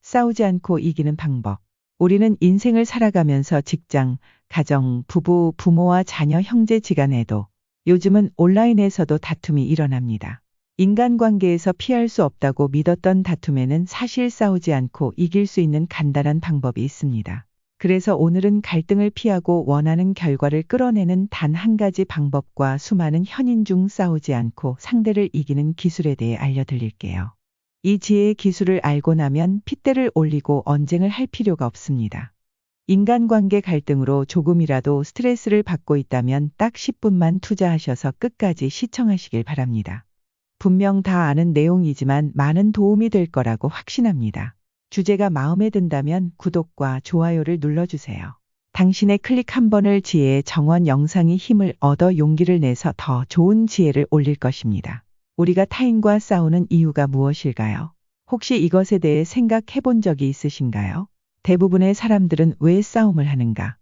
싸우지 않고 이기는 방법. 우리는 인생을 살아가면서 직장, 가정, 부부, 부모와 자녀, 형제지간에도 요즘은 온라인에서도 다툼이 일어납니다. 인간관계에서 피할 수 없다고 믿었던 다툼에는 사실 싸우지 않고 이길 수 있는 간단한 방법이 있습니다. 그래서 오늘은 갈등을 피하고 원하는 결과를 끌어내는 단 한 가지 방법과 수많은 현인 중 싸우지 않고 상대를 이기는 기술에 대해 알려드릴게요. 이 지혜의 기술을 알고 나면 핏대를 올리고 언쟁을 할 필요가 없습니다. 인간관계 갈등으로 조금이라도 스트레스를 받고 있다면 딱 10분만 투자하셔서 끝까지 시청하시길 바랍니다. 분명 다 아는 내용이지만 많은 도움이 될 거라고 확신합니다. 주제가 마음에 든다면 구독과 좋아요를 눌러주세요. 당신의 클릭 한 번을 지혜의 정원 영상이 힘을 얻어 용기를 내서 더 좋은 지혜를 올릴 것입니다. 우리가 타인과 싸우는 이유가 무엇일까요? 혹시 이것에 대해 생각해 본 적이 있으신가요? 대부분의 사람들은 왜 싸움을 하는가?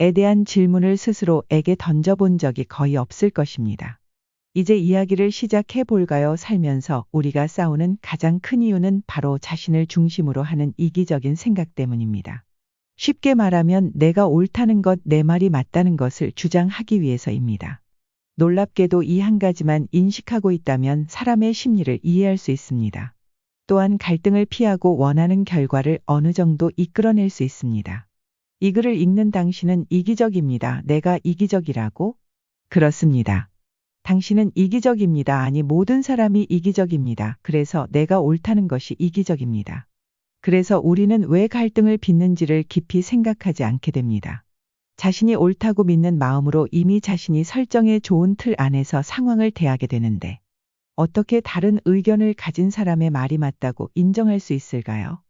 에 대한 질문을 스스로에게 던져본 적이 거의 없을 것입니다. 이제 이야기를 시작해 볼까요? 살면서 우리가 싸우는 가장 큰 이유는 바로 자신을 중심으로 하는 이기적인 생각 때문입니다. 쉽게 말하면 내가 옳다는 것, 내 말이 맞다는 것을 주장하기 위해서입니다. 놀랍게도 이 한 가지만 인식하고 있다면 사람의 심리를 이해할 수 있습니다. 또한 갈등을 피하고 원하는 결과를 어느 정도 이끌어낼 수 있습니다. 이 글을 읽는 당신은 이기적입니다. 내가 이기적이라고? 그렇습니다. 당신은 이기적입니다. 아니, 모든 사람이 이기적입니다. 그래서 내가 옳다는 것이 이기적입니다. 그래서 우리는 왜 갈등을 빚는지를 깊이 생각하지 않게 됩니다. 자신이 옳다고 믿는 마음으로 이미 자신이 설정해 좋은 틀 안에서 상황을 대하게 되는데 어떻게 다른 의견을 가진 사람의 말이 맞다고 인정할 수 있을까요?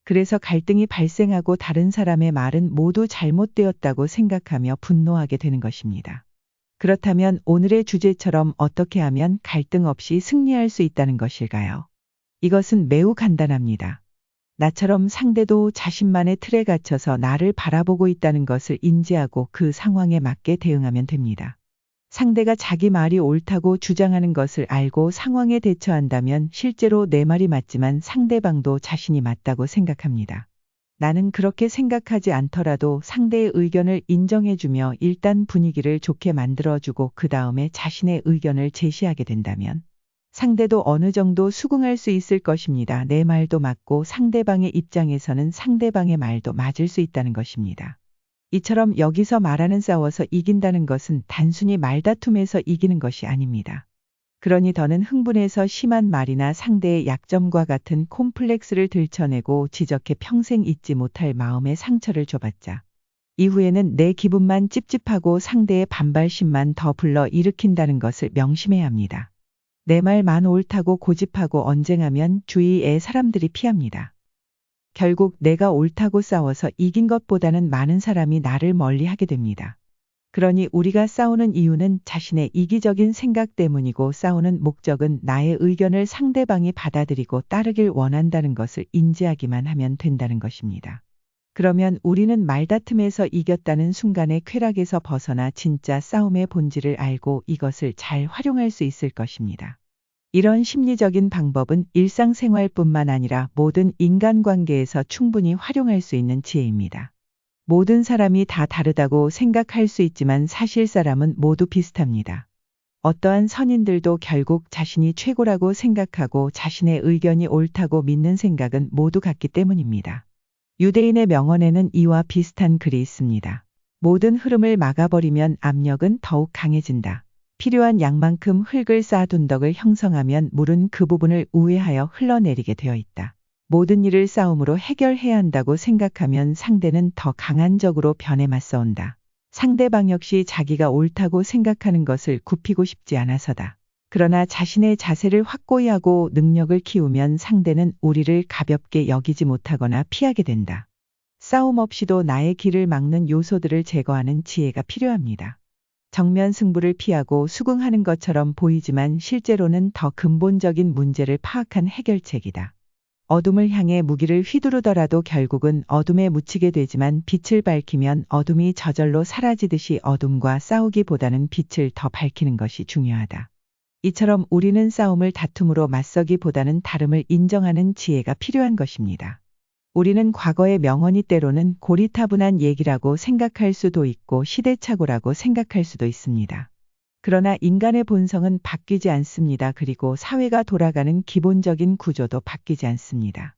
그래서 갈등이 발생하고 다른 사람의 말은 모두 잘못되었다고 생각하며 분노하게 되는 것입니다. 그렇다면 오늘의 주제처럼 어떻게 하면 갈등 없이 승리할 수 있다는 것일까요? 이것은 매우 간단합니다. 나처럼 상대도 자신만의 틀에 갇혀서 나를 바라보고 있다는 것을 인지하고 그 상황에 맞게 대응하면 됩니다. 상대가 자기 말이 옳다고 주장하는 것을 알고 상황에 대처한다면 실제로 내 말이 맞지만 상대방도 자신이 맞다고 생각합니다. 나는 그렇게 생각하지 않더라도 상대의 의견을 인정해주며 일단 분위기를 좋게 만들어주고 그 다음에 자신의 의견을 제시하게 된다면 상대도 어느 정도 수긍할 수 있을 것입니다. 내 말도 맞고 상대방의 입장에서는 상대방의 말도 맞을 수 있다는 것입니다. 이처럼 여기서 말하는 싸워서 이긴다는 것은 단순히 말다툼에서 이기는 것이 아닙니다. 그러니 더는 흥분해서 심한 말이나 상대의 약점과 같은 콤플렉스를 들춰내고 지적해 평생 잊지 못할 마음의 상처를 줘봤자 이후에는 내 기분만 찝찝하고 상대의 반발심만 더 불러 일으킨다는 것을 명심해야 합니다. 내 말만 옳다고 고집하고 언쟁하면 주위의 사람들이 피합니다. 결국 내가 옳다고 싸워서 이긴 것보다는 많은 사람이 나를 멀리하게 됩니다. 그러니 우리가 싸우는 이유는 자신의 이기적인 생각 때문이고 싸우는 목적은 나의 의견을 상대방이 받아들이고 따르길 원한다는 것을 인지하기만 하면 된다는 것입니다. 그러면 우리는 말다툼에서 이겼다는 순간의 쾌락에서 벗어나 진짜 싸움의 본질을 알고 이것을 잘 활용할 수 있을 것입니다. 이런 심리적인 방법은 일상생활뿐만 아니라 모든 인간관계에서 충분히 활용할 수 있는 지혜입니다. 모든 사람이 다 다르다고 생각할 수 있지만 사실 사람은 모두 비슷합니다. 어떠한 선인들도 결국 자신이 최고라고 생각하고 자신의 의견이 옳다고 믿는 생각은 모두 같기 때문입니다. 유대인의 명언에는 이와 비슷한 글이 있습니다. 모든 흐름을 막아버리면 압력은 더욱 강해진다. 필요한 양만큼 흙을 쌓아둔 덕을 형성하면 물은 그 부분을 우회하여 흘러내리게 되어 있다. 모든 일을 싸움으로 해결해야 한다고 생각하면 상대는 더 강한 적으로 변해 맞서온다. 상대방 역시 자기가 옳다고 생각하는 것을 굽히고 싶지 않아서다. 그러나 자신의 자세를 확고히 하고 능력을 키우면 상대는 우리를 가볍게 여기지 못하거나 피하게 된다. 싸움 없이도 나의 길을 막는 요소들을 제거하는 지혜가 필요합니다. 정면 승부를 피하고 수긍하는 것처럼 보이지만 실제로는 더 근본적인 문제를 파악한 해결책이다. 어둠을 향해 무기를 휘두르더라도 결국은 어둠에 묻히게 되지만 빛을 밝히면 어둠이 저절로 사라지듯이 어둠과 싸우기보다는 빛을 더 밝히는 것이 중요하다. 이처럼 우리는 싸움을 다툼으로 맞서기보다는 다름을 인정하는 지혜가 필요한 것입니다. 우리는 과거의 명언이 때로는 고리타분한 얘기라고 생각할 수도 있고 시대착오라고 생각할 수도 있습니다. 그러나 인간의 본성은 바뀌지 않습니다. 그리고 사회가 돌아가는 기본적인 구조도 바뀌지 않습니다.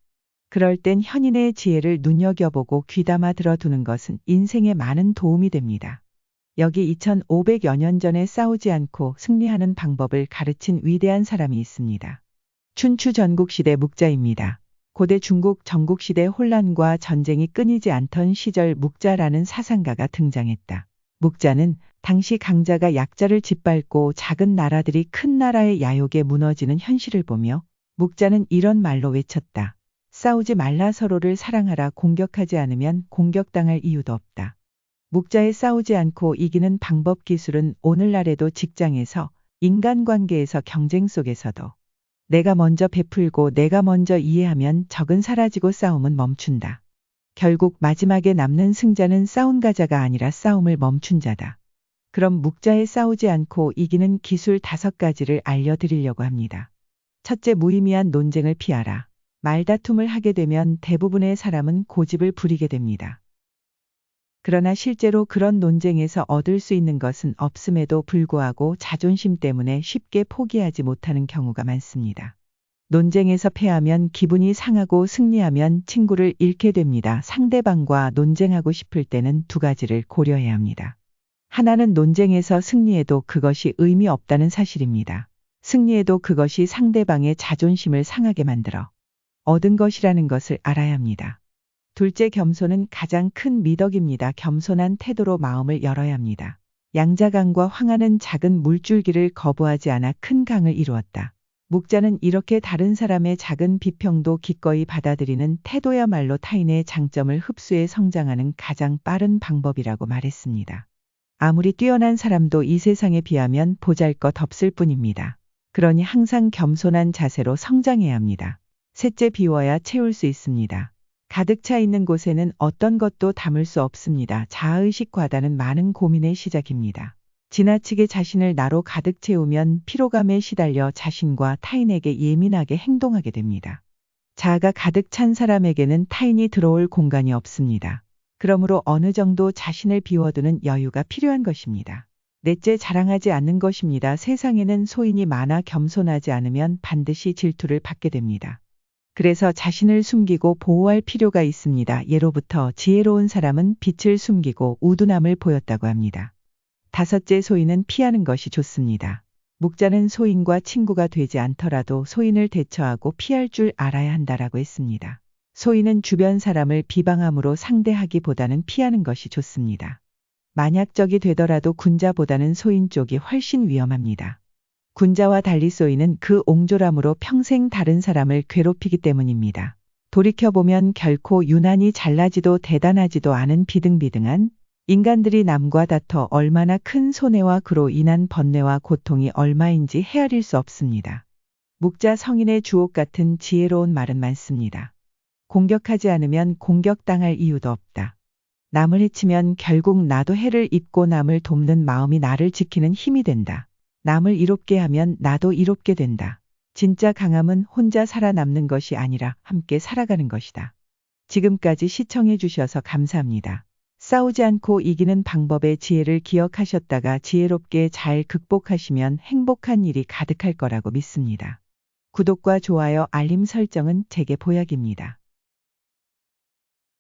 그럴 땐 현인의 지혜를 눈여겨보고 귀담아 들어두는 것은 인생에 많은 도움이 됩니다. 여기 2500여 년 전에 싸우지 않고 승리하는 방법을 가르친 위대한 사람이 있습니다. 춘추 전국시대 묵자입니다. 고대 중국 전국시대 혼란과 전쟁이 끊이지 않던 시절 묵자라는 사상가가 등장했다. 묵자는 당시 강자가 약자를 짓밟고 작은 나라들이 큰 나라의 야욕에 무너지는 현실을 보며 묵자는 이런 말로 외쳤다. 싸우지 말라, 서로를 사랑하라. 공격하지 않으면 공격당할 이유도 없다. 묵자의 싸우지 않고 이기는 방법 기술은 오늘날에도 직장에서, 인간관계에서, 경쟁 속에서도 내가 먼저 베풀고 내가 먼저 이해하면 적은 사라지고 싸움은 멈춘다. 결국 마지막에 남는 승자는 싸운 가자가 아니라 싸움을 멈춘 자다. 그럼 묵자의 싸우지 않고 이기는 기술 5가지를 알려드리려고 합니다. 첫째, 무의미한 논쟁을 피하라. 말다툼을 하게 되면 대부분의 사람은 고집을 부리게 됩니다. 그러나 실제로 그런 논쟁에서 얻을 수 있는 것은 없음에도 불구하고 자존심 때문에 쉽게 포기하지 못하는 경우가 많습니다. 논쟁에서 패하면 기분이 상하고 승리하면 친구를 잃게 됩니다. 상대방과 논쟁하고 싶을 때는 2가지를 고려해야 합니다. 하나는 논쟁에서 승리해도 그것이 의미 없다는 사실입니다. 승리해도 그것이 상대방의 자존심을 상하게 만들어 얻은 것이라는 것을 알아야 합니다. 둘째, 겸손은 가장 큰 미덕입니다. 겸손한 태도로 마음을 열어야 합니다. 양자강과 황하는 작은 물줄기를 거부하지 않아 큰 강을 이루었다. 묵자는 이렇게 다른 사람의 작은 비평도 기꺼이 받아들이는 태도야말로 타인의 장점을 흡수해 성장하는 가장 빠른 방법이라고 말했습니다. 아무리 뛰어난 사람도 이 세상에 비하면 보잘것없을 뿐입니다. 그러니 항상 겸손한 자세로 성장해야 합니다. 셋째, 비워야 채울 수 있습니다. 가득 차 있는 곳에는 어떤 것도 담을 수 없습니다. 자아의식 과다는 많은 고민의 시작입니다. 지나치게 자신을 나로 가득 채우면 피로감에 시달려 자신과 타인에게 예민하게 행동하게 됩니다. 자아가 가득 찬 사람에게는 타인이 들어올 공간이 없습니다. 그러므로 어느 정도 자신을 비워두는 여유가 필요한 것입니다. 넷째, 자랑하지 않는 것입니다. 세상에는 소인이 많아 겸손하지 않으면 반드시 질투를 받게 됩니다. 그래서 자신을 숨기고 보호할 필요가 있습니다. 예로부터 지혜로운 사람은 빛을 숨기고 우둔함을 보였다고 합니다. 다섯째, 소인은 피하는 것이 좋습니다. 묵자는 소인과 친구가 되지 않더라도 소인을 대처하고 피할 줄 알아야 한다라고 했습니다. 소인은 주변 사람을 비방함으로 상대하기보다는 피하는 것이 좋습니다. 만약 적이 되더라도 군자보다는 소인 쪽이 훨씬 위험합니다. 군자와 달리 소인은 그 옹졸함으로 평생 다른 사람을 괴롭히기 때문입니다. 돌이켜보면 결코 유난히 잘나지도 대단하지도 않은 비등비등한 인간들이 남과 다퉈 얼마나 큰 손해와 그로 인한 번뇌와 고통이 얼마인지 헤아릴 수 없습니다. 묵자 성인의 주옥 같은 지혜로운 말은 많습니다. 공격하지 않으면 공격당할 이유도 없다. 남을 해치면 결국 나도 해를 입고 남을 돕는 마음이 나를 지키는 힘이 된다. 남을 이롭게 하면 나도 이롭게 된다. 진짜 강함은 혼자 살아남는 것이 아니라 함께 살아가는 것이다. 지금까지 시청해 주셔서 감사합니다. 싸우지 않고 이기는 방법의 지혜를 기억하셨다가 지혜롭게 잘 극복하시면 행복한 일이 가득할 거라고 믿습니다. 구독과 좋아요, 알림 설정은 제게 보약입니다.